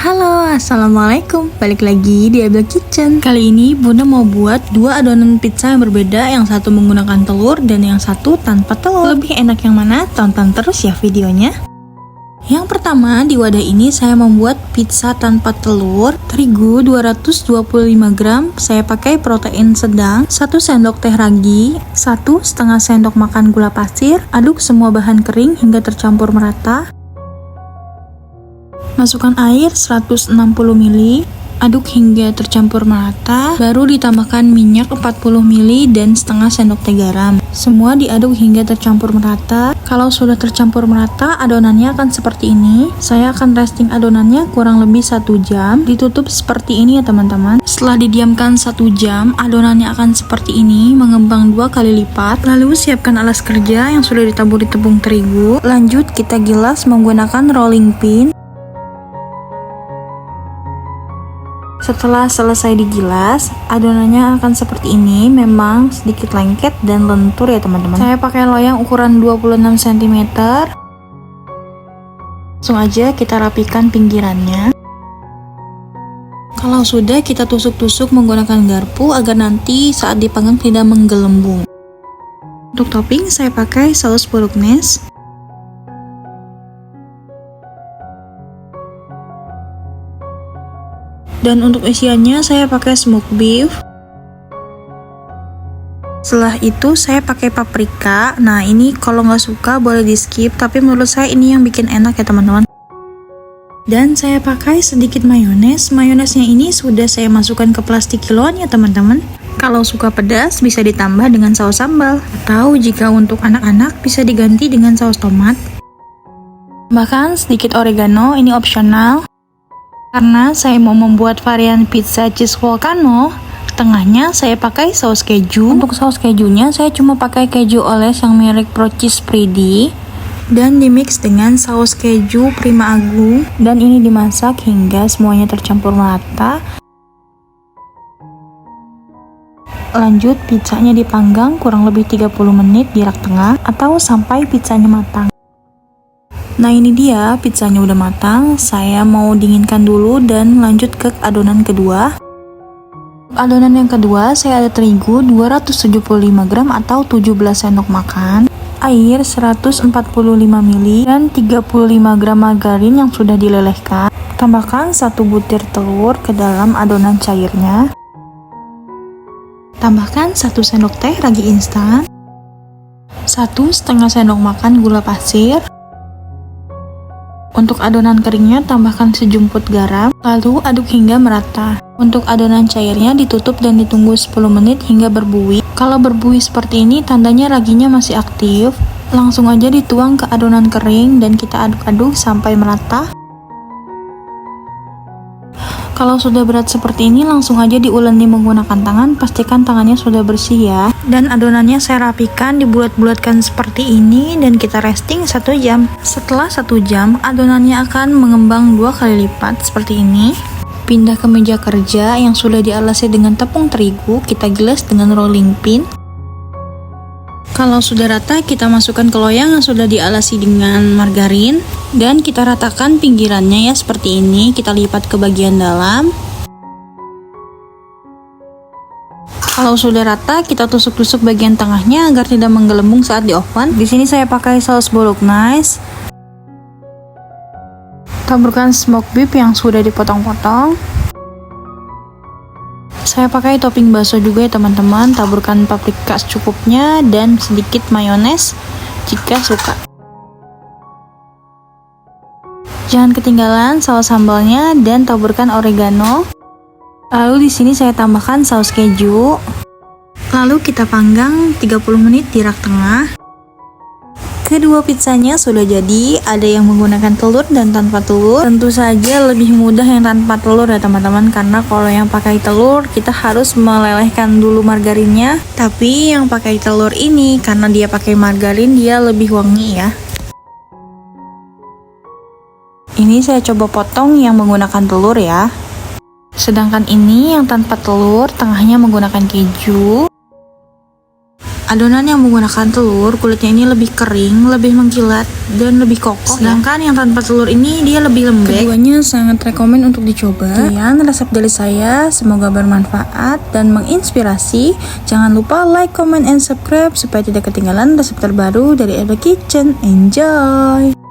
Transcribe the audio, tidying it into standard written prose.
Halo, assalamualaikum. Balik lagi di Abel Kitchen. Kali ini Bunda mau buat dua adonan pizza yang berbeda. Yang satu menggunakan telur dan yang satu tanpa telur. Lebih enak yang mana? Tonton terus ya videonya. Yang pertama, di wadah ini saya membuat pizza tanpa telur. Terigu 225 gram. Saya pakai protein sedang, 1 sendok teh ragi, 1,5 sendok makan gula pasir. Aduk semua bahan kering hingga tercampur merata. Masukkan air 160 ml, aduk hingga tercampur merata, baru ditambahkan minyak 40 ml dan setengah sendok teh garam. Semua diaduk hingga tercampur merata. Kalau sudah tercampur merata, adonannya akan seperti ini. Saya akan resting adonannya kurang lebih 1 jam. Ditutup seperti ini ya teman-teman. Setelah didiamkan 1 jam, adonannya akan seperti ini, mengembang 2 kali lipat. Lalu siapkan alas kerja yang sudah ditaburi tepung terigu. Lanjut kita gilas menggunakan rolling pin. Setelah selesai digilas, adonannya akan seperti ini, memang sedikit lengket dan lentur ya teman-teman. Saya pakai loyang ukuran 26 cm. Langsung aja kita rapikan pinggirannya. Kalau sudah, kita tusuk-tusuk menggunakan garpu agar nanti saat dipanggang tidak menggelembung. Untuk topping saya pakai saus bolognese. Dan untuk isiannya saya pakai smoked beef. Setelah itu saya pakai paprika. Nah ini kalau nggak suka boleh di skip, tapi menurut saya ini yang bikin enak ya teman-teman. Dan saya pakai sedikit mayones. Mayonesnya ini sudah saya masukkan ke plastik kiloan ya teman-teman. Kalau suka pedas bisa ditambah dengan saus sambal. Atau jika untuk anak-anak bisa diganti dengan saus tomat. Bahkan sedikit oregano, ini opsional. Karena saya mau membuat varian pizza cheese volcano, tengahnya saya pakai saus keju. Untuk saus kejunya saya cuma pakai keju oles yang merek Pro Cheese Freddy dan dimix dengan saus keju Prima Agung, dan ini dimasak hingga semuanya tercampur merata. Lanjut pizzanya dipanggang kurang lebih 30 menit di rak tengah atau sampai pizzanya matang. Nah ini dia pizzanya udah matang. Saya mau dinginkan dulu dan lanjut ke adonan kedua. Adonan yang kedua saya ada terigu 275 gram atau 17 sendok makan, air 145 ml dan 35 gram margarin yang sudah dilelehkan. Tambahkan 1 butir telur ke dalam adonan cairnya. Tambahkan 1 sendok teh ragi instan, 1,5 sendok makan gula pasir. Untuk adonan keringnya tambahkan sejumput garam, lalu aduk hingga merata. Untuk adonan cairnya ditutup dan ditunggu 10 menit hingga berbuih. Kalau berbuih seperti ini tandanya raginya masih aktif. Langsung aja dituang ke adonan kering dan kita aduk-aduk sampai merata. Kalau sudah berat seperti ini langsung aja diuleni menggunakan tangan, pastikan tangannya sudah bersih ya. Dan adonannya saya rapikan, dibulat-bulatkan seperti ini dan kita resting 1 jam. Setelah 1 jam, adonannya akan mengembang 2 kali lipat seperti ini. Pindah ke meja kerja yang sudah dialasi dengan tepung terigu, kita gilas dengan rolling pin. Kalau sudah rata, kita masukkan ke loyang yang sudah dialasi dengan margarin dan kita ratakan pinggirannya ya seperti ini. Kita lipat ke bagian dalam. Kalau sudah rata, kita tusuk-tusuk bagian tengahnya agar tidak menggelembung saat di oven. Di sini saya pakai saus bolognese. Taburkan smoked beef yang sudah dipotong-potong. Saya pakai topping bakso juga ya teman-teman. Taburkan paprika secukupnya dan sedikit mayones jika suka. Jangan ketinggalan saus sambalnya dan taburkan oregano. Lalu di sini saya tambahkan saus keju. Lalu kita panggang 30 menit di rak tengah. Kedua pizzanya sudah jadi, ada yang menggunakan telur dan tanpa telur. Tentu saja lebih mudah yang tanpa telur ya teman-teman, karena kalau yang pakai telur kita harus melelehkan dulu margarinnya. Tapi yang pakai telur ini karena dia pakai margarin dia lebih wangi ya. Ini saya coba potong yang menggunakan telur ya. Sedangkan ini yang tanpa telur, tengahnya menggunakan keju. Adonan yang menggunakan telur, kulitnya ini lebih kering, lebih mengkilat, dan lebih kokoh. Sedangkan yang tanpa telur ini dia lebih lembek. Keduanya sangat rekomen untuk dicoba. Sekian resep dari saya, semoga bermanfaat dan menginspirasi. Jangan lupa like, comment, and subscribe supaya tidak ketinggalan resep terbaru dari Eva Kitchen. Enjoy!